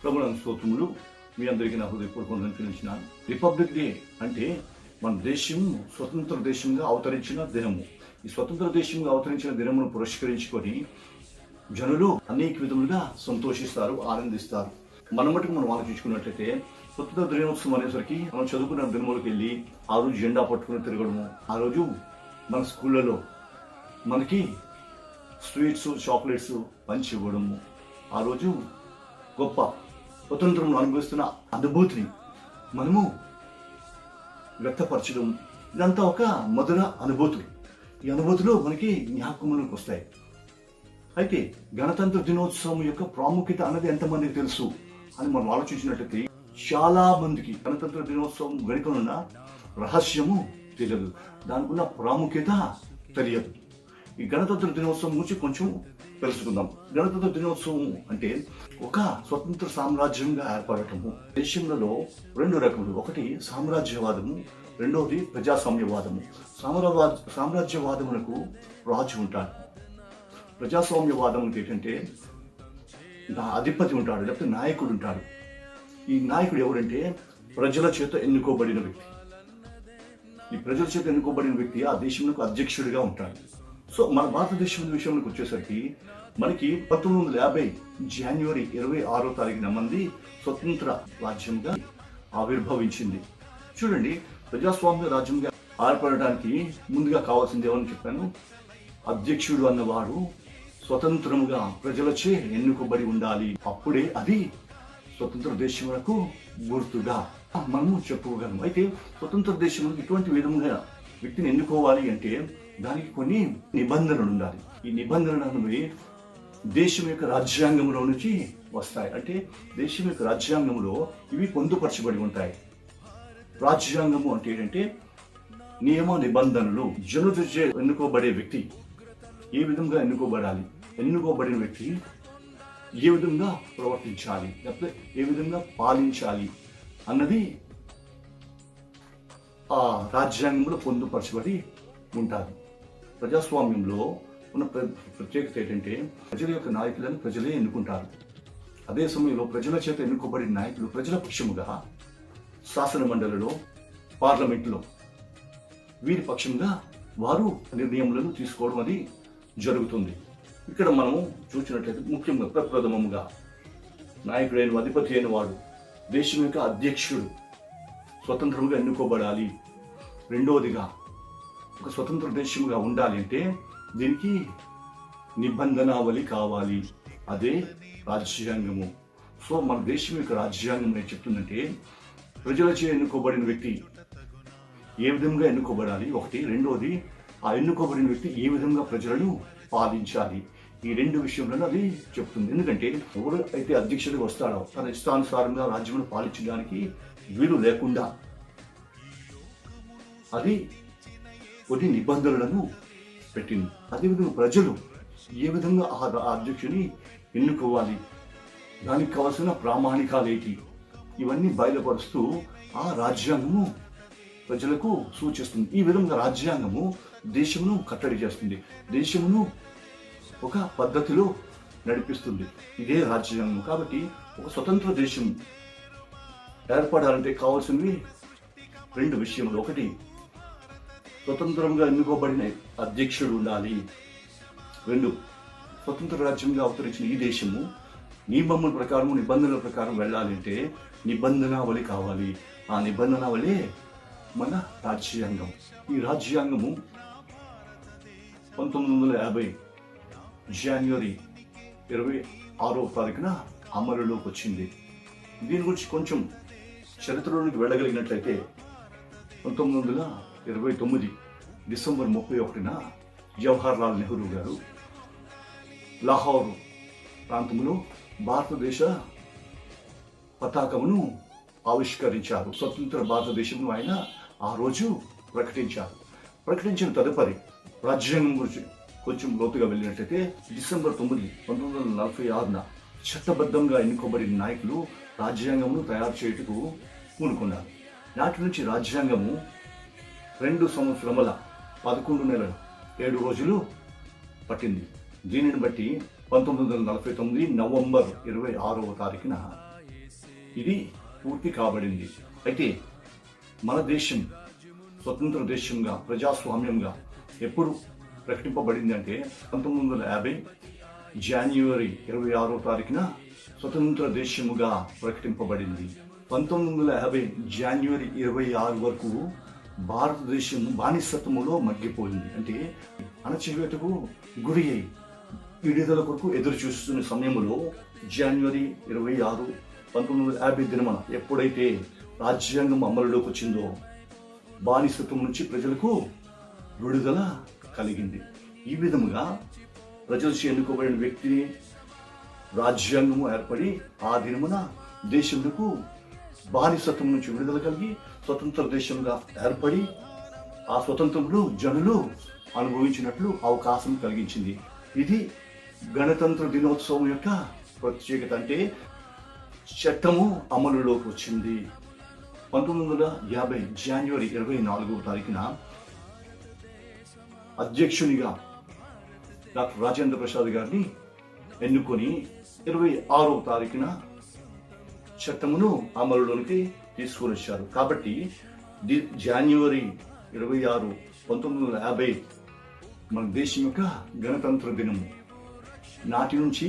ప్రభువునందు స్తోత్రములు. మీ అందరికీ నా హృదయపూర్వక వందనాలు తెలియజేస్తున్నాను. రిపబ్లిక్ డే అంటే మన దేశం స్వతంత్ర దేశంగా అవతరించిన దినము. ఈ స్వతంత్ర దేశంగా అవతరించిన దినమును పురస్కరించుకొని జనులు అనేక విధములుగా సంతోషిస్తారు, ఆనందిస్తారు. మన మటుకు మనం ఆలోచించుకున్నట్లయితే స్వతంత్ర దినోత్సవం అనేసరికి మనం చదువుకున్న దినములకు వెళ్ళి ఆ రోజు జెండా పట్టుకుని తిరగడము, ఆ రోజు మన స్కూళ్ళలో మనకి స్వీట్స్, చాక్లెట్స్ పంచి ఇవ్వడము, ఆ రోజు గొప్ప స్వతంత్రం అనుభవిస్తున్న అనుభూతిని మనము వ్యక్తపరచడం, ఇదంతా ఒక మధుర అనుభూతులు. ఈ అనుభూతులు మనకి జ్ఞాపకములకు వస్తాయి. అయితే గణతంత్ర దినోత్సవం యొక్క ప్రాముఖ్యత అన్నది ఎంతమందికి తెలుసు అని మనం ఆలోచించినట్లయితే చాలా మందికి గణతంత్ర దినోత్సవం వెనుకనున్న రహస్యము తెలియదు, దానికి ఉన్న ప్రాముఖ్యత తెలియదు. ఈ గణతంత్ర దినోత్సవం గురించి కొంచెం తెలుసుకుందాం. గణతంత్ర దినోత్సవం అంటే ఒక స్వతంత్ర సామ్రాజ్యంగా ఏర్పడటము. దేశంలో రెండు రకములు, ఒకటి సామ్రాజ్యవాదము, రెండవది ప్రజాస్వామ్యవాదము. సామ్రాజ్యవాదమునకు రాజు ఉంటాడు, ప్రజాస్వామ్యవాదం ఏంటంటే అధిపతి ఉంటాడు, లేకపోతే నాయకుడు ఉంటాడు. ఈ నాయకుడు ఎవరంటే ప్రజల చేత ఎన్నుకోబడిన వ్యక్తి. ఈ ప్రజల చేత ఎన్నుకోబడిన వ్యక్తి ఆ దేశంలో అధ్యక్షుడిగా ఉంటాడు. సో మన భారతదేశం విషయంలోకి వచ్చేసరికి మనకి 1950 జనవరి 26 మంది స్వతంత్ర రాజ్యంగా ఆవిర్భవించింది. చూడండి, ప్రజాస్వామ్య రాజ్యంగా ఏర్పడడానికి ముందుగా కావాల్సింది ఏమని చెప్పాను, అధ్యక్షుడు అన్నవాడు స్వతంత్రముగా ప్రజలచే ఎన్నుకోబడి ఉండాలి. అప్పుడే అది స్వతంత్ర దేశములకు గుర్తుగా మనము చెప్పుకోగలము. అయితే స్వతంత్ర దేశంలో ఇటువంటి విధంగా వ్యక్తిని ఎన్నుకోవాలి అంటే దానికి కొన్ని నిబంధనలు ఉండాలి. ఈ నిబంధనలు అనేవి దేశం యొక్క రాజ్యాంగంలో నుంచి వస్తాయి. అంటే దేశం యొక్క రాజ్యాంగంలో ఇవి పొందుపరచబడి ఉంటాయి. రాజ్యాంగము అంటే ఏంటంటే నియమ నిబంధనలు. జనులు ఎన్నుకోబడే వ్యక్తి ఏ విధంగా ఎన్నుకోబడాలి, ఎన్నుకోబడిన వ్యక్తి ఏ విధంగా ప్రవర్తించాలి, లేకపోతే ఏ విధంగా పాలించాలి అన్నది ఆ రాజ్యాంగంలో పొందుపరచబడి ఉంటుంది. ప్రజాస్వామ్యంలో ఉన్న ప్రత్యేకత ఏంటంటే ప్రజల యొక్క నాయకులను ప్రజలే ఎన్నుకుంటారు. అదే సమయంలో ప్రజల చేత ఎన్నుకోబడిన నాయకులు ప్రజల పక్షముగా శాసన మండలిలో, పార్లమెంట్లో వీరి పక్షంగా వారు నిర్ణయములను తీసుకోవడం అది జరుగుతుంది. ఇక్కడ మనము చూసినట్లయితే ముఖ్యంగా ప్రప్రథమముగా నాయకుడైన అధిపతి అయిన వాడు, దేశం యొక్క అధ్యక్షుడు స్వతంత్రంగా ఎన్నుకోబడాలి. రెండవదిగా ఒక స్వతంత్ర దేశంగా ఉండాలి అంటే దీనికి నిబంధనావళి కావాలి, అదే రాజ్యాంగము. సో మన దేశం యొక్క రాజ్యాంగం ఏం చెప్తుందంటే ప్రజలచే ఎన్నుకోబడిన వ్యక్తి ఏ విధంగా ఎన్నుకోబడాలి ఒకటి, రెండవది ఆ ఎన్నుకోబడిన వ్యక్తి ఏ విధంగా ప్రజలను పాలించాలి. ఈ రెండు విషయంలో అది చెప్తుంది. ఎందుకంటే ఎవరు అయితే అధ్యక్షుడిగా వస్తాడో తన ఇష్టానుసారంగా రాజ్యంలో పాలించడానికి వీలు లేకుండా అది కొన్ని నిబంధనలను పెట్టింది. అదేవిధంగా ప్రజలు ఏ విధంగా ఆ అధ్యక్షుని ఎన్నుకోవాలి, దానికి కావాల్సిన ప్రామాణికాలు ఏంటి, ఇవన్నీ బయలుపరుస్తూ ఆ రాజ్యాంగము ప్రజలకు సూచిస్తుంది. ఈ విధంగా రాజ్యాంగము దేశమును కట్టడి చేస్తుంది, దేశమును ఒక పద్ధతిలో నడిపిస్తుంది. ఇదే రాజ్యాంగం. కాబట్టి ఒక స్వతంత్ర దేశం ఏర్పడాలంటే కావాల్సినవి రెండు విషయములు. ఒకటి, స్వతంత్రంగా ఎన్నుకోబడిన అధ్యక్షుడు ఉండాలి. రెండు, స్వతంత్ర రాజ్యంగా అవతరించిన ఈ దేశము నియమముల ప్రకారం, నిబంధనల ప్రకారం వెళ్ళాలి అంటే నిబంధనావళి కావాలి. ఆ నిబంధనావళి మన రాజ్యాంగం. ఈ రాజ్యాంగము 1950 జనవరి 26 అమలులోకి వచ్చింది. దీని గురించి కొంచెం చరిత్రలోనికి వెళ్ళగలిగినట్లయితే 1929 డిసెంబర్ 31 జవహర్ లాల్ నెహ్రూ గారు లాహోర్ ప్రాంతంలో భారతదేశ పతాకమును ఆవిష్కరించారు. స్వతంత్ర భారతదేశంలో ఆయన ఆ రోజు ప్రకటించారు. ప్రకటించిన తదుపరి రాజ్యాంగం గురించి కొంచెం లోతుగా వెళ్ళినట్లయితే డిసెంబర్ 9, 1946 చట్టబద్ధంగా ఎన్నుకోబడిన నాయకులు రాజ్యాంగమును తయారు చేయుటకు పూనుకున్నారు. నాటి నుంచి రాజ్యాంగము 2 సంవత్సరముల 11 నెలల 7 రోజులు పట్టింది. దీనిని బట్టి 1949 నవంబర్ 26 ఇది పూర్తి కాబడింది. అయితే మన దేశం స్వతంత్ర దేశంగా ప్రజాస్వామ్యంగా ఎప్పుడు ప్రకటింపబడింది అంటే 1950 జనవరి 26వ తారీఖున స్వతంత్ర దేశముగా ప్రకటింపబడింది. 1950 జనవరి 26 వరకు భారతదేశం బానిసత్వములో మగ్గిపోయింది. అంటే అణచివేతకు గురి అయి విడుదల కొరకు ఎదురు చూస్తున్న సమయంలో జనవరి 26, 1950 దినమున ఎప్పుడైతే రాజ్యాంగం అమలులోకి వచ్చిందో బానిసత్వం నుంచి ప్రజలకు విడుదల కలిగింది. ఈ విధముగా ప్రజలచే ఎన్నుకోబడిన వ్యక్తిని రాజ్యాంగము ఏర్పడి ఆ దినమున దేశములకు బానిసత్వం నుంచి విడుదల కలిగి స్వతంత్ర దేశంగా ఏర్పడి ఆ స్వతంత్రంలో జనులు అనుభవించినట్లు అవకాశం కలిగించింది. ఇది గణతంత్ర దినోత్సవం యొక్క ప్రత్యేకత. అంటే చట్టము అమలులోకి వచ్చింది. 1950 జనవరి 24వ తారీఖున అధ్యక్షునిగా డాక్టర్ రాజేంద్ర ప్రసాద్ గారిని ఎన్నుకొని 26వ తారీఖున చట్టమును అమలులోనికి తీసుకొని వచ్చారు. కాబట్టి జనవరి 26, 1950 మన దేశం యొక్క గణతంత్ర దినము. నాటి నుంచి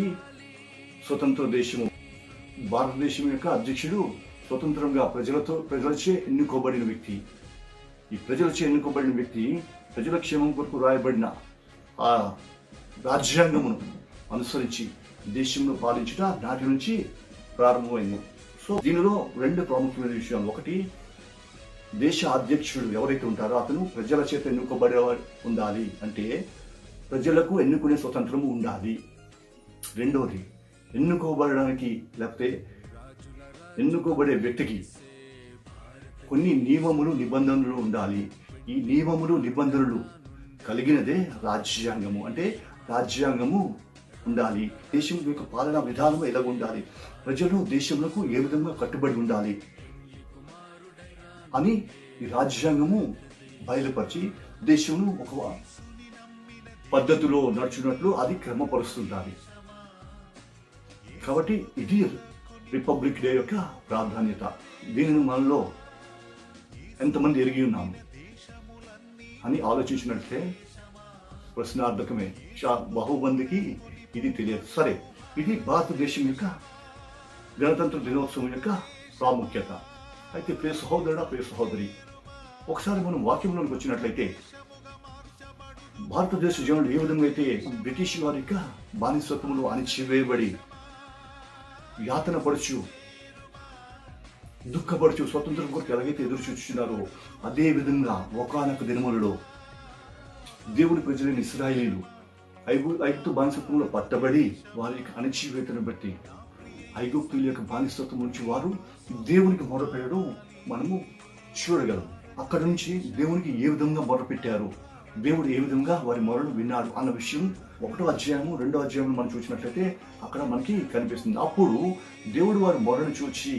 స్వతంత్ర దేశము. భారతదేశం యొక్క అధ్యక్షుడు స్వతంత్రంగా ప్రజలచే ఎన్నుకోబడిన వ్యక్తి. ఈ ప్రజలచే ఎన్నుకోబడిన వ్యక్తి ప్రజల క్షేమం కొరకు రాయబడిన ఆ రాజ్యాంగమును అనుసరించి దేశంలో పాలించుట నాటి నుంచి ప్రారంభమైంది. సో దీనిలో రెండు ప్రాముఖ్యమైన విషయాలు. ఒకటి, దేశ అధ్యక్షుడు ఎవరైతే ఉంటారో అతను ప్రజల చేత ఎన్నుకోబడే ఉండాలి. అంటే ప్రజలకు ఎన్నుకునే స్వతంత్రము ఉండాలి. రెండవది, ఎన్నుకోబడడానికి లేకపోతే ఎన్నుకోబడే వ్యక్తికి కొన్ని నియమములు నిబంధనలు ఉండాలి. ఈ నియమములు నిబంధనలు కలిగినదే రాజ్యాంగము. అంటే రాజ్యాంగము ఉండాలి. దేశం యొక్క పాలనా విధానం ఎలాగ ఉండాలి, ప్రజలు దేశంలో ఏ విధంగా కట్టుబడి ఉండాలి అని ఈ రాజ్యాంగము బయలుపరిచి దేశంను ఒక పద్ధతిలో నడుచున్నట్లు అది క్రమపరుస్తుండాలి. కాబట్టి ఇది రిపబ్లిక్ డే యొక్క ప్రాధాన్యత. దీనిని మనలో ఎంతమంది ఎరిగి ఉన్నాము అని ఆలోచించినట్లయితే ప్రశ్నార్థకమే. బహుమందికి ఇది తెలియదు. సరే, ఇది భారతదేశం యొక్క గణతంత్ర దినోత్సవం యొక్క ప్రాముఖ్యత. అయితే ప్రియ సహోదరుడా, ప్రియ సహోదరి, ఒకసారి మనం వాక్యంలోకి వచ్చినట్లయితే భారతదేశ జనులు ఏ విధంగా అయితే బ్రిటిష్ వారి యొక్క బానిసత్వంలో అణిచివేయబడి యాతన పడుచు దుఃఖపడుచు స్వతంత్రం కొరకు ఎలాగైతే ఎదురు చూస్తున్నారో అదే విధంగా ఒకానొక దినములలో దేవుడి ప్రజలైన ఇశ్రాయేలీయులు ఐగుప్తు బానిసత్వంలో పట్టబడి వారి యొక్క అణచివేతను బట్టి ఐగుప్తుల యొక్క బానిసత్వం నుంచి వారు దేవునికి మొరపెట్టడం మనము చూడగలం. అక్కడ నుంచి దేవునికి ఏ విధంగా మొరపెట్టారు, దేవుడు ఏ విధంగా వారి మొరను విన్నాడు అన్న విషయం 1వ అధ్యాయము 2వ అధ్యాయంలో మనం చూసినట్లయితే అక్కడ మనకి కనిపిస్తుంది. అప్పుడు దేవుడు వారి మొరను చూచి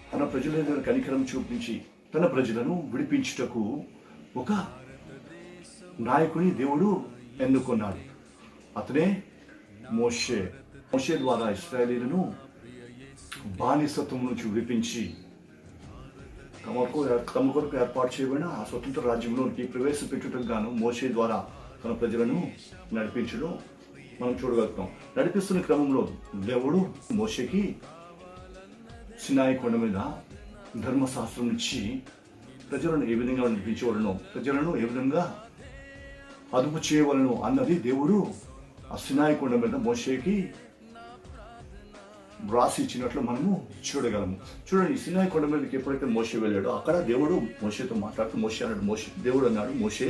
తన ప్రజల దగ్గర కనికరం చూపించి తన ప్రజలను విడిపించుటకు ఒక నాయకుని దేవుడు ఎన్నుకున్నాడు. అతనే మోషే. మోషే ద్వారా ఇశ్రాయేలీయులను బానిసత్వం నుంచి విడిపించి తమ కొరకు ఏర్పాటు చేయబడిన ఆ స్వతంత్ర రాజ్యంలోకి ప్రవేశపెట్టుటకు గాను మోషే ద్వారా తన ప్రజలను నడిపించడం మనం చూడగలుగుతాం. నడిపిస్తున్న క్రమంలో దేవుడు మోషేకి సినాయి కొండ మీద ధర్మశాస్త్రం నుంచి ప్రజలను ఏ విధంగా నడిపించవలను, ప్రజలను ఏ విధంగా అదుపు చేయవలను అన్నది దేవుడు ఆ సినాయి కొండ మీద మోషేకి వ్రాసి ఇచ్చినట్లు మనము చూడగలము. చూడండి, సినాయి కొండ మీదకి ఎప్పుడైతే మోషే వెళ్ళాడో అక్కడ దేవుడు మోషేతో మాట్లాడుతూ దేవుడు అన్నాడు, మోషే,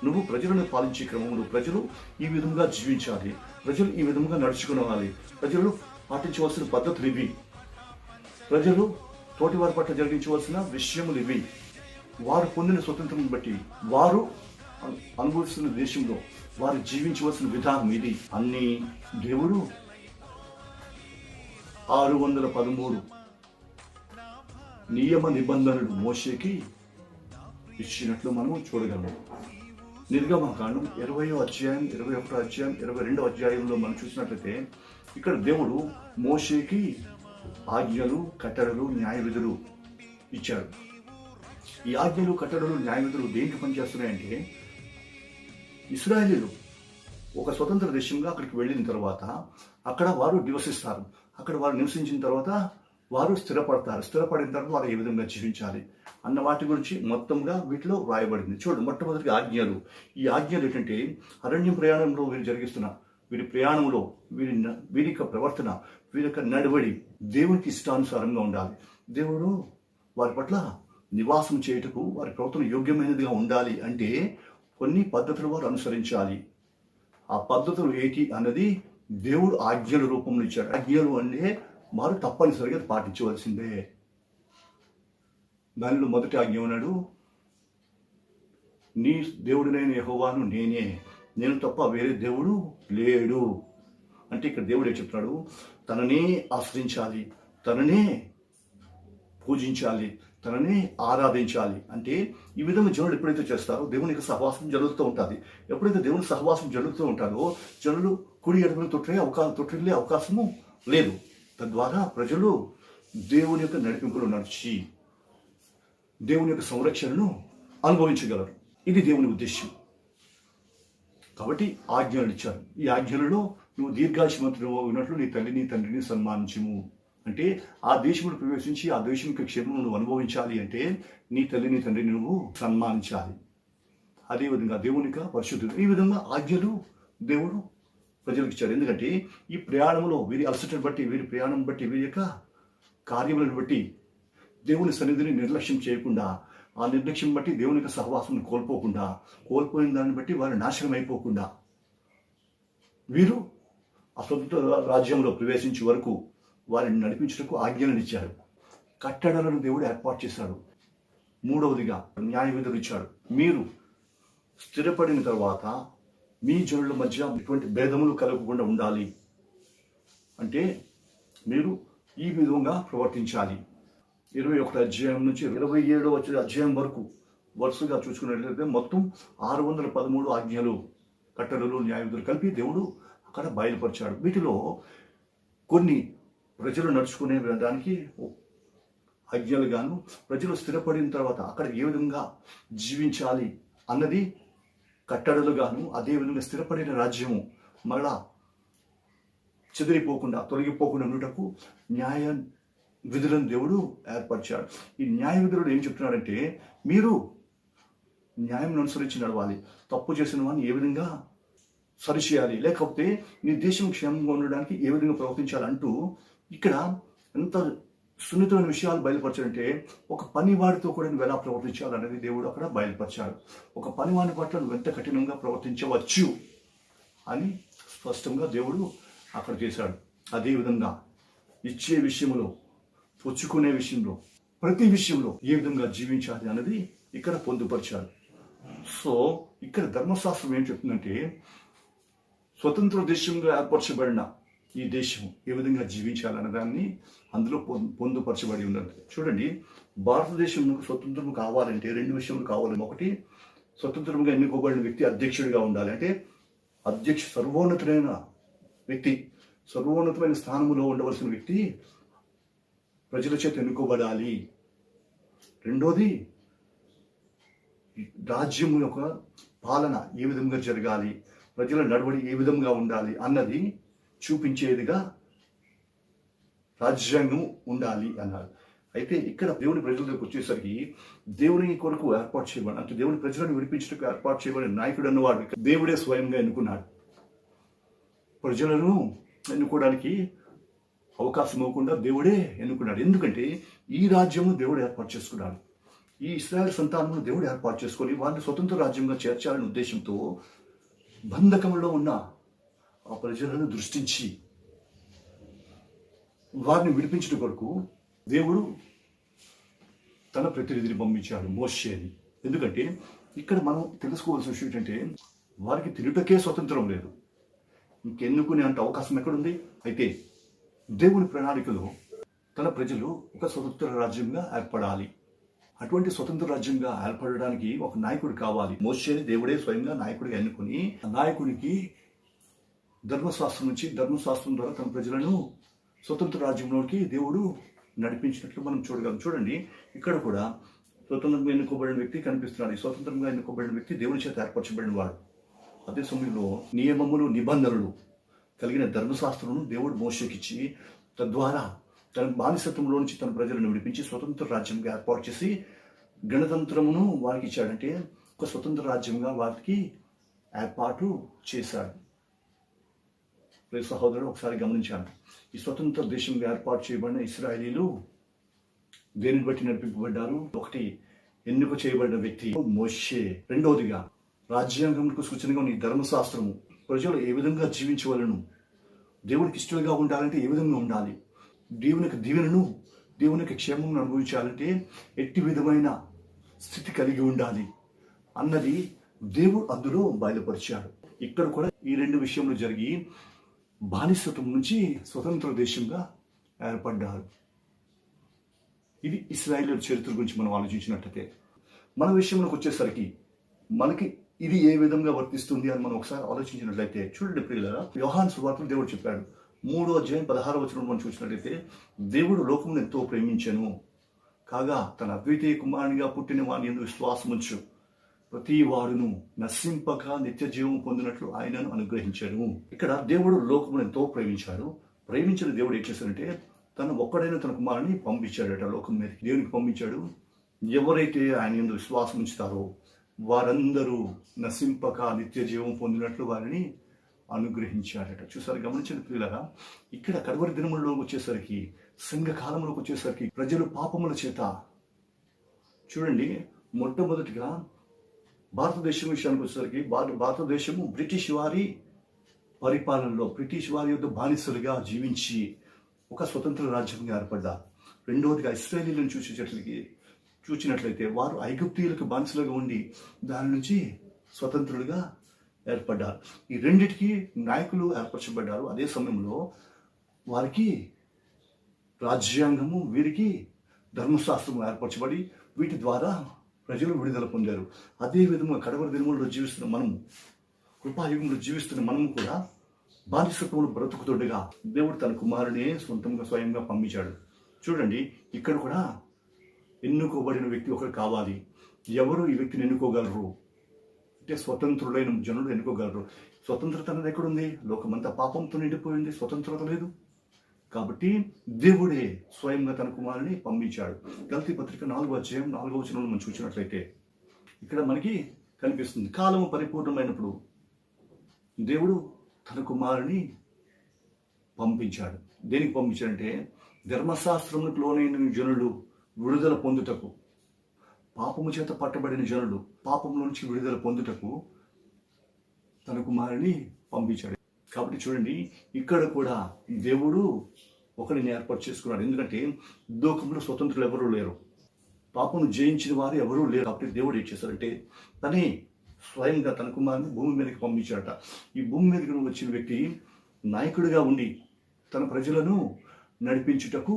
నువ్వు ప్రజలను పాలించే క్రమంలో ప్రజలు ఈ విధంగా జీవించాలి, ప్రజలు ఈ విధంగా నడుచుకోవాలి, ప్రజలు పాటించవలసిన పద్ధతులు ఇవి, ప్రజలు తోటివారి పట్ల జరిగించవలసిన విషయములు ఇవి, వారు పొందిన స్వతంత్రం బట్టి వారు అనుభవిస్తున్న దేశంలో వారు జీవించవలసిన విధానం ఇది అన్ని దేవుడు 613 నియమ నిబంధనలు మోషేకి ఇచ్చినట్లు మనం చూడగలము. నిర్గమకాండం 20వ అధ్యాయం, 21వ అధ్యాయం, 22వ అధ్యాయంలో మనం చూసినట్లయితే ఇక్కడ దేవుడు మోషేకి ఆజ్ఞలు, కట్టడలు, న్యాయ విధులు ఇచ్చాడు. ఈ ఆజ్ఞలు, కట్టడలు, న్యాయ విధులు దేనికి పనిచేస్తున్నాయంటే, ఇశ్రాయేలీయులు ఒక స్వతంత్ర దేశంగా అక్కడికి వెళ్ళిన తర్వాత అక్కడ వారు నివసిస్తారు. అక్కడ వారు నివసించిన తర్వాత వారు స్థిరపడతారు. స్థిరపడిన తర్వాత వారు ఏ విధంగా జీవించాలి అన్న వాటి గురించి మొత్తంగా వీటిలో వ్రాయబడింది. చూడు, మొట్టమొదటి ఆజ్ఞలు. ఈ ఆజ్ఞలు ఏంటంటే, అరణ్యం ప్రయాణంలో వీరు జరిగిస్తున్న వీరి ప్రయాణంలో వీరి యొక్క ప్రవర్తన, వీరి యొక్క నడవడి దేవునికి ఇష్టానుసారంగా ఉండాలి. దేవుడు వారి పట్ల నివాసం చేయుటకు వారి ప్రవర్తన యోగ్యమైనదిగా ఉండాలి అంటే కొన్ని పద్ధతులు వారు అనుసరించాలి. ఆ పద్ధతులు ఏంటి అన్నది దేవుడు ఆజ్ఞల రూపంలో ఇచ్చాడు. ఆజ్ఞలు అంటే వారు తప్పనిసరిగా పాటించవలసిందే. దానిలో మొదటి ఆజ్ఞ ఉన్నాడు, నీ దేవుడినైన యెహోవాను నేనే, నేను తప్ప వేరే దేవుడు లేడు. అంటే ఇక్కడ దేవుడు ఏం చెప్తున్నాడు, తననే ఆశ్రయించాలి, తననే పూజించాలి, తననే ఆరాధించాలి. అంటే ఈ విధంగా జనులు ఎప్పుడైతే చేస్తారో దేవుని యొక్క సహవాసం జరుగుతూ ఉంటుంది. ఎప్పుడైతే దేవుని సహవాసం జరుగుతూ ఉంటారో జనులు కుడి ఎడమలు తొట్టిల్లే అవకాశము లేదు. తద్వారా ప్రజలు దేవుని యొక్క నడిపింపులు నడిచి దేవుని యొక్క సంరక్షణను అనుభవించగలరు. ఇది దేవుని ఉద్దేశం. కాబట్టి ఆజ్ఞలు ఇచ్చారు. ఈ ఆజ్ఞలలో నువ్వు దీర్ఘాయుష్మంతుడు ఉన్నట్లు నీ తల్లిని తండ్రిని సన్మానించుము. అంటే ఆ దేశమును ప్రవేశించి ఆ దేశం యొక్క క్షేమం నువ్వు అనుభవించాలి అంటే నీ తల్లిని తండ్రిని నువ్వు సన్మానించాలి. అదేవిధంగా దేవుని యొక్క పరిశుద్ధుడు. ఈ విధంగా ఆజ్ఞలు దేవుడు ప్రజలకు ఇచ్చాడు. ఎందుకంటే ఈ ప్రయాణంలో వీరి అలసటను బట్టి, వీరి ప్రయాణం బట్టి, వీరి యొక్క కార్యములను బట్టి దేవుని సన్నిధిని నిర్లక్ష్యం చేయకుండా, ఆ నిర్లక్ష్యం బట్టి దేవుని యొక్క సహవాసం కోల్పోకుండా, కోల్పోయిన దాన్ని బట్టి వారు నాశనం అయిపోకుండా వీరు ఆ స్వతంత్ర రాజ్యంలో ప్రవేశించే వరకు వారిని నడిపించుటకు ఆజ్ఞలను ఇచ్చాడు. కట్టడలను దేవుడు ఏర్పాటు చేశాడు. మూడవదిగా న్యాయ విధులు ఇచ్చాడు. మీరు స్థిరపడిన తర్వాత మీ జనుల మధ్య ఎటువంటి భేదములు కలగకుండా ఉండాలి అంటే మీరు ఈ విధంగా ప్రవర్తించాలి. 21 అధ్యాయం నుంచి 27వ అధ్యాయం వరకు వరుసగా చూసుకున్నట్లయితే మొత్తం 613 ఆజ్ఞలు, కట్టడలు, న్యాయ విధులు కలిపి దేవుడు అక్కడ బయలుపరిచాడు. వీటిలో కొన్ని ప్రజలు నడుచుకునే దానికి ఆజ్ఞలు గాను, ప్రజలు స్థిరపడిన తర్వాత అక్కడ ఏ విధంగా జీవించాలి అన్నది కట్టడలు గాను, అదేవిధంగా స్థిరపడిన రాజ్యము మరలా చెదిరిపోకుండా తొలగిపోకుండా ఉండటకు న్యాయ విధులను దేవుడు ఏర్పరిచాడు. ఈ న్యాయ విధులు ఏం చెప్తున్నాడంటే, మీరు న్యాయం అనుసరించి నడవాలి, తప్పు చేసిన వాడిని ఏ విధంగా సరిచేయాలి, లేకపోతే నీ దేశం క్షేమంగా ఉండడానికి ఏ విధంగా ప్రవర్తించాలంటూ ఇక్కడ ఎంత సున్నితమైన విషయాలు బయలుపరచాడంటే, ఒక పనివాడితో కూడా నువ్వు ఎలా ప్రవర్తించాలనేది దేవుడు అక్కడ బయలుపరిచాడు. ఒక పనివాడి పట్ల నువ్వు ఎంత కఠినంగా ప్రవర్తించవచ్చు అని స్పష్టంగా దేవుడు అక్కడ చేశాడు. అదేవిధంగా ఇచ్చే విషయంలో, పుచ్చుకునే విషయంలో, ప్రతి విషయంలో ఏ విధంగా జీవించాలి అన్నది ఇక్కడ పొందుపరిచాడు. సో ఇక్కడ ధర్మశాస్త్రం ఏం చెప్తుందంటే, స్వతంత్ర దేశంగా ఏర్పరచబడిన ఈ దేశం ఏ విధంగా జీవించాలన్న దాన్ని అందులో పొందుపరచబడి ఉన్నది. చూడండి, భారతదేశం స్వతంత్రం కావాలంటే 2 విషయాలు కావాలి. ఒకటి, స్వతంత్రంగా ఎన్నుకోబడిన వ్యక్తి అధ్యక్షుడిగా ఉండాలి. అంటే సర్వోన్నతమైన వ్యక్తి, సర్వోన్నతమైన స్థానంలో ఉండవలసిన వ్యక్తి ప్రజల చేత ఎన్నుకోబడాలి. రెండోది, రాజ్యం యొక్క పాలన ఏ విధంగా జరగాలి, ప్రజల నడవడి ఏ విధంగా ఉండాలి అన్నది చూపించేదిగా రాజ్యాంగం ఉండాలి అన్నారు. అయితే ఇక్కడ దేవుని ప్రజల దగ్గరకు వచ్చేసరికి దేవుని కొరకు ఏర్పాటు చేయబడి, అంటే దేవుని ప్రజలను విడిపించడానికి ఏర్పాటు చేయబడిన నాయకుడు అన్నవాడు దేవుడే స్వయంగా ఎన్నుకున్నాడు. ప్రజలను ఎన్నుకోవడానికి అవకాశం ఇవ్వకుండా దేవుడే ఎన్నుకున్నాడు. ఎందుకంటే ఈ రాజ్యము దేవుడు ఏర్పాటు చేసుకున్నాడు. ఈ ఇశ్రాయేల్ సంతానమును దేవుడు ఏర్పాటు చేసుకొని వాళ్ళని స్వతంత్ర రాజ్యంగా చేర్చాలనే ఉద్దేశంతో బంధకంలో ఉన్న ఆ ప్రజలను దృష్టించి వారిని విడిపించడం కొరకు దేవుడు తన ప్రతినిధిని పంపించాడు, మోషేని. ఎందుకంటే ఇక్కడ మనం తెలుసుకోవాల్సిన విషయం ఏంటంటే, వారికి తిరుగుటకే స్వతంత్రం లేదు, ఇంకెన్నుకునే అంత అవకాశం ఎక్కడుంది? అయితే దేవుని ప్రణాళికలో తన ప్రజలు ఒక స్వతంత్ర రాజ్యంగా ఏర్పడాలి. అటువంటి స్వతంత్ర రాజ్యంగా ఏర్పడడానికి ఒక నాయకుడు కావాలి. మోషేని దేవుడే స్వయంగా నాయకుడిగా ఎన్నుకుని, ఆ నాయకుడికి ధర్మశాస్త్రం ద్వారా తన ప్రజలను స్వతంత్ర రాజ్యంలోకి దేవుడు నడిపించినట్లు మనం చూడగలం. చూడండి, ఇక్కడ కూడా స్వతంత్రంగా ఎన్నుకోబడిన వ్యక్తి కనిపిస్తున్నాడు. ఈ స్వతంత్రంగా ఎన్నుకోబడిన వ్యక్తి దేవుని చేత ఏర్పరచబడిన వాడు. అదే సమయంలో నియమములు, నిబంధనలు కలిగిన ధర్మశాస్త్రమును దేవుడు మోషేకిచ్చి, తద్వారా తన బానిసత్వంలో నుంచి తన ప్రజలను విడిపించి స్వతంత్ర రాజ్యంగా ఏర్పాటు చేసి గణతంత్రమును వారికి ఇచ్చాడంటే ఒక స్వతంత్ర రాజ్యంగా వారికి ఏర్పాటు చేశాడు. సహోదరుడు ఒకసారి గమనించాను, ఈ స్వతంత్ర దేశంగా ఏర్పాటు చేయబడిన ఇశ్రాయేలీలు దేనిని బట్టి నడిపింపబడ్డారు? ఒకటి, ఎన్నిక చేయబడిన వ్యక్తి మోషే. రెండవదిగా రాజ్యాంగంకు సూచనగా ఉన్న ఈ ధర్మశాస్త్రము, ప్రజలు ఏ విధంగా జీవించవలను, దేవునికి ఇష్టలుగా ఉండాలంటే ఏ విధంగా ఉండాలి, దేవునికి దీవెనను, దేవునికి క్షేమం అనుభవించాలంటే ఎట్టి విధమైన స్థితి కలిగి ఉండాలి అన్నది దేవుడు అందులో బయలుపరిచాడు. ఇక్కడ కూడా ఈ రెండు విషయంలో జరిగి బానిసత్వం నుంచి స్వతంత్ర దేశంగా ఏర్పడ్డారు. ఇది ఇశ్రాయేలు చరిత్ర గురించి మనం ఆలోచించినట్లయితే, మన విషయంలోకి వచ్చేసరికి మనకి ఇది ఏ విధంగా వర్తిస్తుంది అని మనం ఒకసారి ఆలోచించినట్లయితే, చూడండి ప్రియులారా, యోహాను సువార్తలో దేవుడు చెప్పాడు 3వ అధ్యాయం 16వ వచనం మనం చూసినట్లయితే, దేవుడు లోకమును ఎంతో ప్రేమించెను కాగా తన అద్వితీయ కుమారునిగా పుట్టిన వాని యందు విశ్వాసముంచు ప్రతి వాడును నశింపక నిత్య జీవం పొందినట్లు ఆయనను అనుగ్రహించాడు. ఇక్కడ దేవుడు లోకమును ఎంతో ప్రేమించాడు. ప్రేమించిన దేవుడు ఏం చేశాడంటే తన ఒక్కడైన తన కుమారుని పంపించాడట లోకం మీద. దేవునికి పంపించాడు. ఎవరైతే ఆయన యందు విశ్వాసం ఉంచుతారో వారందరూ నశింపక నిత్య జీవం పొందినట్లు వారిని అనుగ్రహించాడట. చూసారు, గమనించిన ప్రియులారా, ఇక్కడ కడవరి దినములలో వచ్చేసరికి, సంఘకాలంలోకి వచ్చేసరికి ప్రజలు పాపముల చేత, చూడండి, మొట్టమొదటిగా భారతదేశం విషయానికి వచ్చేసరికి భారతదేశము బ్రిటిష్ వారి పరిపాలనలో, బ్రిటిష్ వారి యొక్క బానిసలుగా జీవించి ఒక స్వతంత్ర రాజ్యంగా ఏర్పడ్డారు. రెండవదిగా ఇశ్రాయేలీలను చూసినట్లయితే వారు ఐగుప్తీయులకు బానిసలుగా ఉండి దాని నుంచి స్వతంత్రులుగా ఏర్పడ్డారు. ఈ రెండిటికి నాయకులు ఏర్పరచబడ్డారు. అదే సమయంలో వారికి రాజ్యాంగము, వీరికి ధర్మశాస్త్రము ఏర్పరచబడి వీటి ద్వారా ప్రజలు విడుదల పొందారు. అదే విధంగా కడవరి దినములలో జీవిస్తున్న మనము, కృపాయుగంలో జీవిస్తున్న మనము కూడా బానిసత్వంలో బ్రతుకుతుండగా దేవుడు తన కుమారునే సొంతంగా స్వయంగా పంపించాడు. చూడండి, ఇక్కడ కూడా ఎన్నుకోబడిన వ్యక్తి ఒకరు కావాలి. ఎవరు ఈ వ్యక్తిని ఎన్నుకోగలరు అంటే స్వతంత్రులైన జనులు ఎన్నుకోగలరు. స్వతంత్రత అనేది ఎక్కడుంది? లోకమంతా పాపంతో నిండిపోయింది, స్వతంత్రత లేదు. కాబట్టి దేవుడే స్వయంగా తన కుమారుని పంపించాడు. గలతీ పత్రిక 4వ అధ్యాయం 4వ వచనంలో మనం చూసినట్లయితే ఇక్కడ మనకి కనిపిస్తుంది, కాలము పరిపూర్ణమైనప్పుడు దేవుడు తన కుమారుని పంపించాడు. దేనికి పంపించాడంటే ధర్మశాస్త్రములకు లోనైన జనులు విడుదల పొందుటకు, పాపము చేత పట్టబడిన జనులు పాపం నుంచి విడుదల పొందుటకు తన కుమారుని పంపించాడు. కాబట్టి చూడండి, ఇక్కడ కూడా దేవుడు ఒకరిని ఏర్పాటు చేసుకున్నాడు. ఎందుకంటే లోకంలో స్వతంత్రులు ఎవరూ లేరు, పాపను జయించిన వారు ఎవరూ లేరు. కాబట్టి దేవుడు ఏం చేశాడంటే తనే స్వయంగా తన కుమారుని భూమి మీదకి పంపించాడట. ఈ భూమి మీదకి వచ్చిన వ్యక్తి నాయకుడిగా ఉండి తన ప్రజలను నడిపించుటకు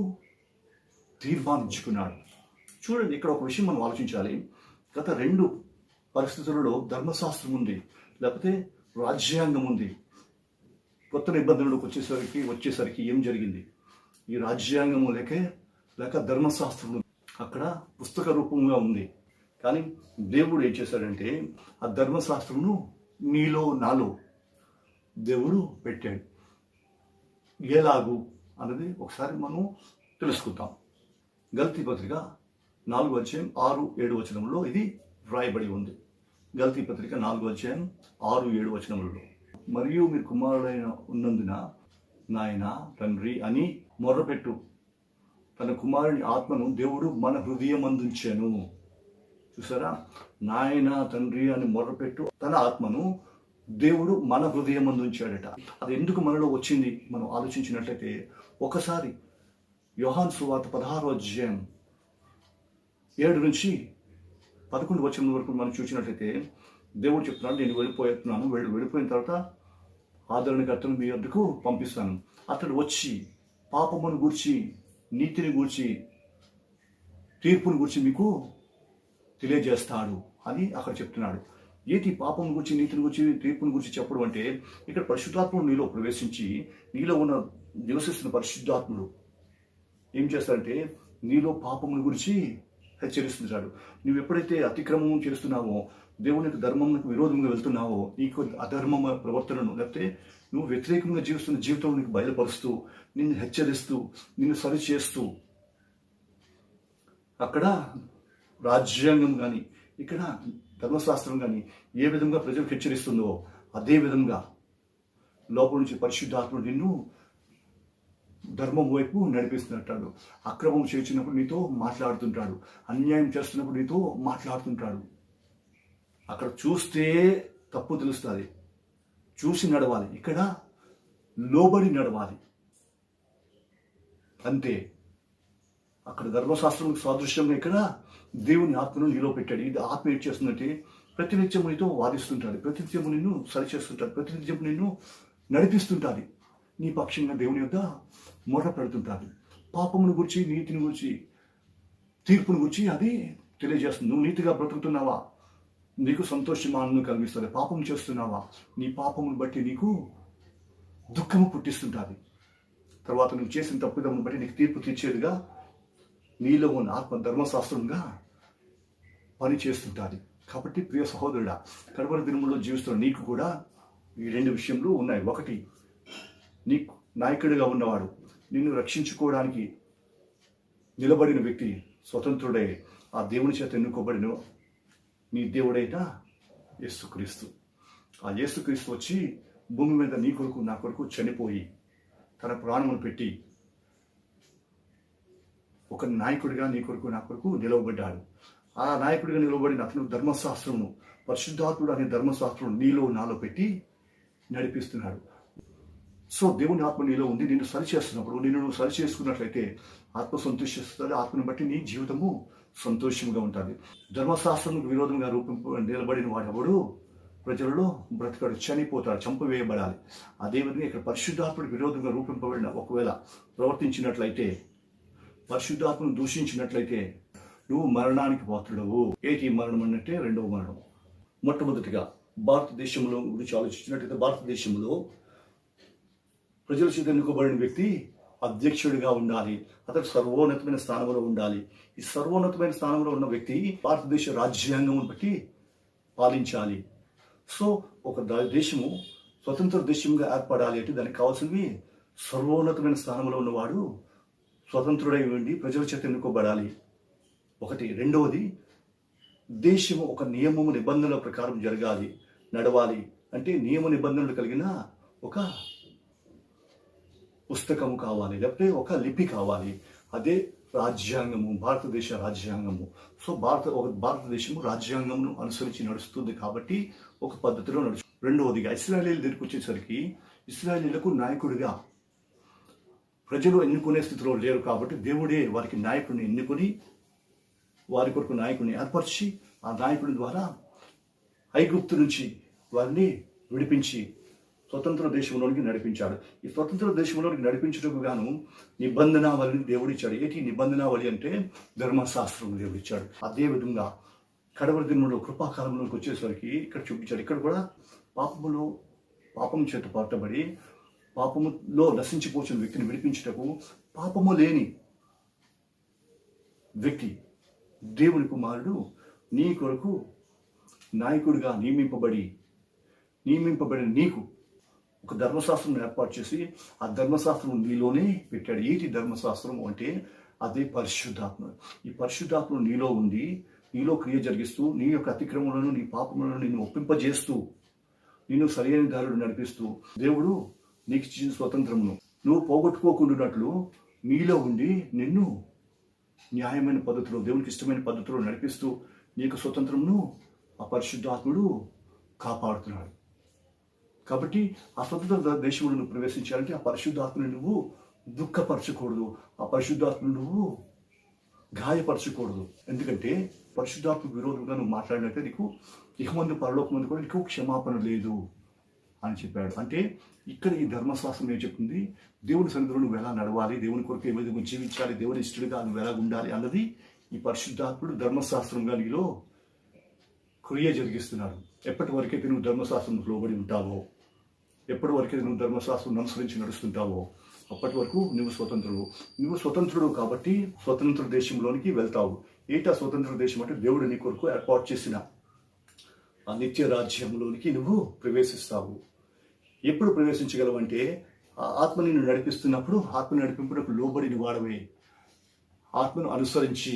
తీర్మానించుకున్నాడు. చూడండి, ఇక్కడ ఒక విషయం మనం ఆలోచించాలి. గత 2 పరిస్థితులలో ధర్మశాస్త్రం ఉంది, లేకపోతే రాజ్యాంగం ఉంది. కొత్త నిబంధనలకు వచ్చేసరికి ఏం జరిగింది? ఈ రాజ్యాంగము లేక ధర్మశాస్త్రం అక్కడ పుస్తక రూపంగా ఉంది. కానీ దేవుడు ఏం చేశాడంటే ఆ ధర్మశాస్త్రమును నీలో నాలో దేవుడు పెట్టాడు. ఎలాగూ అన్నది ఒకసారి మనం తెలుసుకుందాం. గలతీ పత్రిక 4వ అధ్యాయం 6-7 వచనంలో ఇది వ్రాయబడి ఉంది. గలతీ పత్రిక 4వ అధ్యాయం 6-7 వచనములలో, మరియు మీరు కుమారుడైన ఉన్నందున నాయన తండ్రి అని మొర్రపెట్టు, తన కుమారుని ఆత్మను దేవుడు మన హృదయమందుంచెను. చూసారా, నాయన తండ్రి అని మొర్రపెట్టు, తన ఆత్మను దేవుడు మన హృదయమందుంచాడట. అది ఎందుకు మనలో వచ్చింది మనం ఆలోచించినట్లయితే, ఒకసారి యోహాను సువార్త 16వ అధ్యాయం 7 నుంచి 11 వచనం వరకు మనం చూసినట్లయితే దేవుడు చెప్తున్నాడు, నేను వెళ్ళిపోతున్నాను, వెళ్ళిపోయిన తర్వాత ఆదరణకర్తను మీ వద్దకు పంపిస్తాను. అతడు వచ్చి పాపమును గూర్చి, నీతిని గూర్చి, తీర్పును గూర్చి మీకు తెలియజేస్తాడు అని అక్కడ చెప్తున్నాడు. ఏంటి పాపం గురించి, నీతిని గురించి, తీర్పుని గురించి చెప్పడం అంటే ఇక్కడ పరిశుద్ధాత్ముడు నీలో ప్రవేశించి నీలో ఉన్న నివసిస్తున్న పరిశుద్ధాత్ముడు ఏం చేస్తాడంటే నీలో పాపముల గురించి హెచ్చరిస్తున్నాడు. నువ్వు ఎప్పుడైతే అతిక్రమం చేస్తున్నావో, దేవుని యొక్క ధర్మంకు విరోధంగా వెళ్తున్నావో, నీకు అధర్మ ప్రవర్తనను లేకపోతే నువ్వు వ్యతిరేకంగా జీవిస్తున్న జీవితం నీకు బయలుపరుస్తూ, నిన్ను హెచ్చరిస్తూ, నిన్ను సరిచేస్తూ, అక్కడ రాజ్యాంగం కానీ ఇక్కడ ధర్మశాస్త్రం కానీ ఏ విధంగా ప్రజలకు హెచ్చరిస్తుందో అదే విధంగా లోపల నుంచి పరిశుద్ధాత్ముడు నిన్ను ధర్మం వైపు నడిపిస్తున్నట్టాడు. అక్రమం చేసినప్పుడు నీతో మాట్లాడుతుంటాడు, అన్యాయం చేస్తున్నప్పుడు నీతో మాట్లాడుతుంటాడు. అక్కడ చూస్తే తప్పు తెలుస్తుంది, చూసి నడవాలి. ఇక్కడ లోబడి నడవాలి అంతే. అక్కడ ధర్మశాస్త్రం సాదృశ్యంగా ఇక్కడ దేవుని ఆత్మను నీలో పెట్టాడు. ఇది ఆత్మ ఏం చేస్తుందంటే ప్రతినిత్యము నీతో వాదిస్తుంటాడు, ప్రతినిత్యము నిన్ను సరిచేస్తుంటాడు, ప్రతినిత్యము నిన్ను నడిపిస్తుంటుంది. నీ పక్షంగా దేవుని యొక్క మొర పెడుతుంటాడు. పాపమును గురించి, నీతిని గురించి, తీర్పును గురించి అది తెలియజేస్తుంది. నువ్వు నీతిగా బ్రతుకుతున్నావా, నీకు సంతోషం ఆనందం కలిగిస్తుంది. పాపం చేస్తున్నావా, నీ పాపమును బట్టి నీకు దుఃఖము పుట్టిస్తుంటుంది. తర్వాత నువ్వు చేసిన తప్పుదమును బట్టి నీకు తీర్పు తీర్చేదిగా నీలో ఉన్న ఆత్మ ధర్మశాస్త్రంగా పని చేస్తుంటుంది. కాబట్టి ప్రియ సహోదరుడా, కడపడి దినములో జీవిస్తున్న నీకు కూడా ఈ రెండు విషయంలో ఉన్నాయి. ఒకటి, నీకు నాయకుడిగా ఉన్నవాడు, నిన్ను రక్షించుకోవడానికి నిలబడిన వ్యక్తి స్వతంత్రుడై ఆ దేవుని చేత ఎన్నుకోబడిన నీ దేవుడైన యేసుక్రీస్తు. ఆ యేసుక్రీస్తు వచ్చి భూమి మీద నీ కొరకు నా కొరకు చనిపోయి తన ప్రాణమును పెట్టి ఒక నాయకుడిగా నీ కొరకు నా కొరకు నిలవబడ్డాడు. ఆ నాయకుడిగా నిలవబడిన అతను ధర్మశాస్త్రమును, పరిశుద్ధాత్ముడు అనే ధర్మశాస్త్రం నీలో నాలో పెట్టి నడిపిస్తున్నాడు. సో దేవుని ఆత్మ నీలో ఉంది. నిన్ను సరిచేస్తున్నప్పుడు, నిన్ను నువ్వు సరి చేసుకున్నట్లయితే ఆత్మ సంతోషిస్తుంది. ఆత్మను బట్టి నీ జీవితము సంతోషంగా ఉంటుంది. ధర్మశాస్త్రంకు విరోధంగా నిలబడిన వాడెవడు ప్రజలలో బ్రతకడు, చనిపోతాడు, చంపవేయబడాలి. అదేవిధంగా ఇక్కడ పరిశుద్ధాత్మకు విరోధంగా రూపింపబడిన ఒకవేళ ప్రవర్తించినట్లయితే, పరిశుద్ధాత్మను దూషించినట్లయితే నువ్వు మరణానికి పాత్రుడవు. ఏటి మరణం అంటే రెండవ మరణం. మొట్టమొదటిగా భారతదేశంలో గురించి ఆలోచించినట్లయితే, భారతదేశంలో ప్రజల చేత ఎన్నుకోబడిన వ్యక్తి అధ్యక్షుడిగా ఉండాలి. అతడు సర్వోన్నతమైన స్థానంలో ఉండాలి. ఈ సర్వోన్నతమైన స్థానంలో ఉన్న వ్యక్తి భారతదేశ రాజ్యాంగం బట్టి పాలించాలి. సో ఒక దేశము స్వతంత్ర దేశంగా ఏర్పడాలి అంటే దానికి కావాల్సినవి సర్వోన్నతమైన స్థానంలో ఉన్నవాడు స్వతంత్రుడై ఉండి ప్రజల చేత ఎన్నుకోబడాలి. ఒకటి. రెండవది, దేశము ఒక నియమము నిబంధనల ప్రకారం జరగాలి, నడవాలి. అంటే నియమ నిబంధనలు కలిగిన ఒక పుస్తకము కావాలి, లేకపోతే ఒక లిపి కావాలి. అదే రాజ్యాంగము, భారతదేశ రాజ్యాంగము. సో భారతదేశము రాజ్యాంగమును అనుసరించి నడుస్తుంది కాబట్టి ఒక పద్ధతిలో నడుస్తుంది. రెండవదిగా ఇశ్రాయేలీయుల దగ్గరికి వచ్చేసరికి ఇశ్రాయేలీయులకు నాయకుడిగా ప్రజలు ఎన్నుకునే స్థితిలో లేరు కాబట్టి దేవుడే వారికి నాయకుడిని ఎన్నుకొని వారి కొరకు నాయకుడిని ఏర్పరిచి ఆ నాయకుడి ద్వారా ఐగుప్తు నుంచి వారిని విడిపించి స్వతంత్ర దేశంలోనికి నడిపించాడు. ఈ స్వతంత్ర దేశంలోనికి నడిపించడానికి గాను నిబంధనావళిని దేవుడిచ్చాడు. ఏంటి నిబంధనావళి అంటే ధర్మశాస్త్రం దేవుడిచ్చాడు. అదేవిధంగా కడవరి దినంలో కృపాకాలంలోకి వచ్చేసరికి ఇక్కడ చూపించాడు. ఇక్కడ కూడా పాపం చేత పట్టబడి పాపములో నశించిపోచిన వ్యక్తిని విడిపించుటకు పాపము లేని వ్యక్తి దేవుని కుమారుడు నీ కొరకు నాయకుడిగా నియమింపబడిన నీకు ఒక ధర్మశాస్త్రం ఏర్పాటు చేసి ఆ ధర్మశాస్త్రం నీలోనే పెట్టాడు. ఏంటి ధర్మశాస్త్రం అంటే అదే పరిశుద్ధాత్మ. ఈ పరిశుద్ధాత్మ నీలో ఉండి నీలో క్రియ జరిగిస్తూ నీ యొక్క అతిక్రమలను, నీ పాపములను నిన్ను ఒప్పింపజేస్తూ నిన్ను సరైన దారులు నడిపిస్తూ దేవుడు నీకు ఇచ్చిన స్వతంత్రమును నువ్వు పోగొట్టుకోకుండానట్లు నీలో ఉండి నిన్ను న్యాయమైన పద్ధతిలో, దేవునికి ఇష్టమైన పద్ధతిలో నడిపిస్తూ నీకు స్వతంత్రమును ఆ పరిశుద్ధాత్ముడు కాపాడుతున్నాడు. కాబట్టి ఆ స్వతంత్ర దేశంలో నువ్వు ప్రవేశించాలంటే ఆ పరిశుద్ధాత్మని నువ్వు దుఃఖపరచకూడదు, ఆ పరిశుద్ధాత్మను నువ్వు గాయపరచకూడదు. ఎందుకంటే పరిశుద్ధాత్మకు విరోధంగా నువ్వు మాట్లాడినట్టే నీకు ఇకమందు పరలోకమందు కూడా నీకు క్షమాపణ లేదు అని చెప్పాడు. అంటే ఇక్కడ ఈ ధర్మశాస్త్రం ఏం చెప్తుంది, దేవుని సన్నిధిలో నువ్వు ఎలా నడవాలి, దేవుని కొరకు ఏ విధంగా జీవించాలి, దేవుని ఇష్టడుగా నువ్వు ఎలా ఉండాలి అన్నది ఈ పరిశుద్ధాత్ముడు ధర్మశాస్త్రంగా నీలో క్రియ జరిగిస్తున్నాడు. ఎప్పటి వరకైతే నువ్వు ధర్మశాస్త్రంకు లోబడి ఉంటావో, ఎప్పటి వరకైతే నువ్వు ధర్మశాస్త్రం అనుసరించి నడుస్తుంటావో అప్పటి వరకు నువ్వు స్వతంత్రుడు కాబట్టి స్వతంత్ర దేశంలోనికి వెళ్తావు. ఏటా స్వతంత్ర దేశం అంటే దేవుడు నీ కొరకు ఏర్పాటు చేసిన ఆ నిత్య రాజ్యంలోనికి నువ్వు ప్రవేశిస్తావు. ఎప్పుడు ప్రవేశించగలవంటే ఆ ఆత్మ నిన్ను నడిపిస్తున్నప్పుడు, ఆత్మ నడిపింపునకు లోబడిన వాడవే, ఆత్మను అనుసరించి,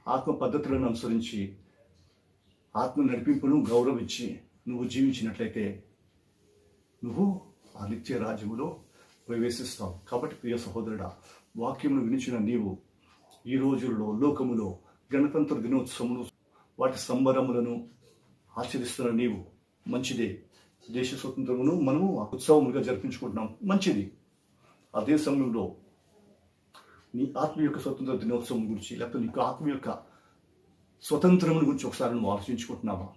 ఆత్మ పద్ధతులను అనుసరించి, ఆత్మ నడిపింపును గౌరవించి నువ్వు జీవించినట్లయితే నువ్వు ఆ నిత్య రాజ్యములో ప్రవేశిస్తావు. కాబట్టి ప్రియ సహోదరుడా, వాక్యమును వినిచిన నీవు ఈ రోజుల్లో లోకములో గణతంత్ర దినోత్సవమును వాటి సంబరములను ఆచరిస్తున్న నీవు మంచిదే. దేశ స్వతంత్రమును మనము ఉత్సవములుగా జరిపించుకుంటున్నాం, మంచిది. అదే సమయంలో నీ ఆత్మ యొక్క స్వతంత్ర దినోత్సవం గురించి, లేకపోతే నీకు ఆత్మ యొక్క స్వతంత్రముల గురించి ఒకసారి నువ్వు ఆలోచించుకుంటున్నావా?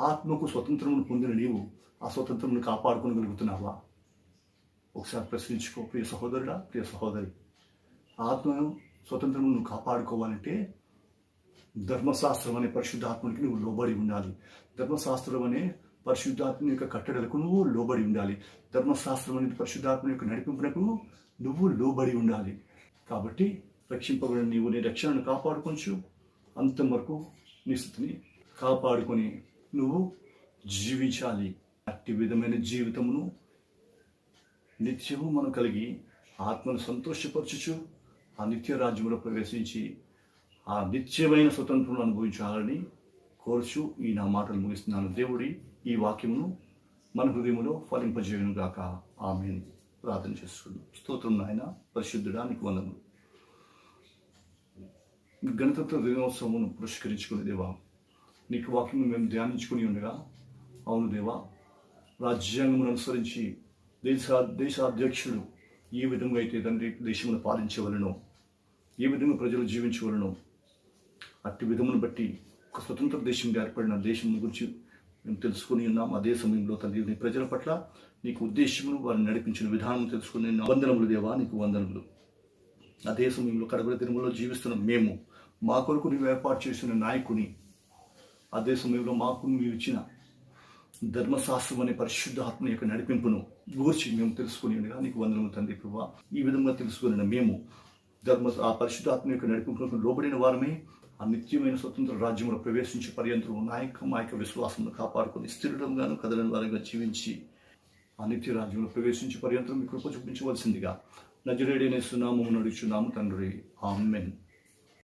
ఆత్మకు స్వతంత్రమును పొందిన నీవు ఆ స్వతంత్రమును కాపాడుకోగలుగుతున్నావా? ఒకసారి ప్రశ్నించుకో ప్రియ సహోదరుడా, ప్రియ సహోదరి. ఆత్మను స్వతంత్రమును నువ్వు కాపాడుకోవాలంటే ధర్మశాస్త్రం అనే పరిశుద్ధాత్మనికి నువ్వు లోబడి ఉండాలి. ధర్మశాస్త్రం అనే పరిశుద్ధాత్మ యొక్క కట్టడలకు నువ్వు లోబడి ఉండాలి. ధర్మశాస్త్రం అనే పరిశుద్ధాత్మ యొక్క నడిపింపునకు నువ్వు లోబడి ఉండాలి. కాబట్టి రక్షింపబడిన నీవు నీ రక్షణను కాపాడుకొంచు, అంతం వరకు నీ స్థితిని కాపాడుకొని నువ్వు జీవించాలి. అట్టి విధమైన జీవితమును నిత్యము మనం కలిగి ఆత్మను సంతోషపరచుచు ఆ నిత్య రాజ్యంలో ప్రవేశించి ఆ నిత్యమైన స్వతంత్రం అనుభవించాలని కోరుచు ఈ నా మాటలు ముగిస్తున్నాను. దేవుడి ఈ వాక్యమును మన హృదయములో ఫలింపజేయును గాక. ఆమేన్. ప్రార్థన చేసుకుందాం. స్తోత్రం నాయన, పరిశుద్ధుడా, నీకు వందనములు. గణతంత్ర దినోత్సవమును పురస్కరించుకునే దేవా, నీకు వాక్యము మేము ధ్యానించుకుని ఉండగా, అవును దేవా, రాజ్యాంగమును అనుసరించి దేశాధ్యక్షుడు ఏ విధంగా అయితే తండ్రి దేశమును పాలించవలనో, ఏ విధంగా ప్రజలు జీవించవలనో, అట్టి విధమును బట్టి ఒక స్వతంత్ర దేశంగా ఏర్పడిన దేశం గురించి మేము తెలుసుకుని ఉన్నాం. అదే సమయంలో తండ్రి నీ ప్రజల పట్ల నీకు ఉద్దేశమును వారిని నడిపించిన విధానం తెలుసుకుని వందనములు దేవా, నీకు వందనములు. అదే సమయంలో కడపడి దినములో జీవిస్తున్న మేము, మా కొరకు నీవు ఏర్పాటు చేసిన నాయకుని, అదే సమయంలో మాకు నీవు ఇచ్చిన ధర్మశాస్త్రం అనే పరిశుద్ధాత్మ యొక్క నడిపింపును గూర్చి మేము తెలుసుకుని ఉండగా నీకు వందనములు తండ్రి ప్రభువా. ఈ విధంగా తెలుసుకుని మేము ఆ పరిశుద్ధాత్మ యొక్క నడిపింపునకు లోబడిన వారమే ఆ నిత్యమైన స్వతంత్ర రాజ్యంలో ప్రవేశించే పర్యంతరం మా యొక్క విశ్వాసంను కాపాడుకొని స్థిరంగాను కదలని వారిగా జీవించి ఆ నిత్య రాజ్యంలో ప్రవేశించే పర్యంతరం మీ కృప చూపించవలసిందిగా నజరేయుడైన యేసు నామమున అడుగుచున్నాము తండ్రి. ఆమేన్.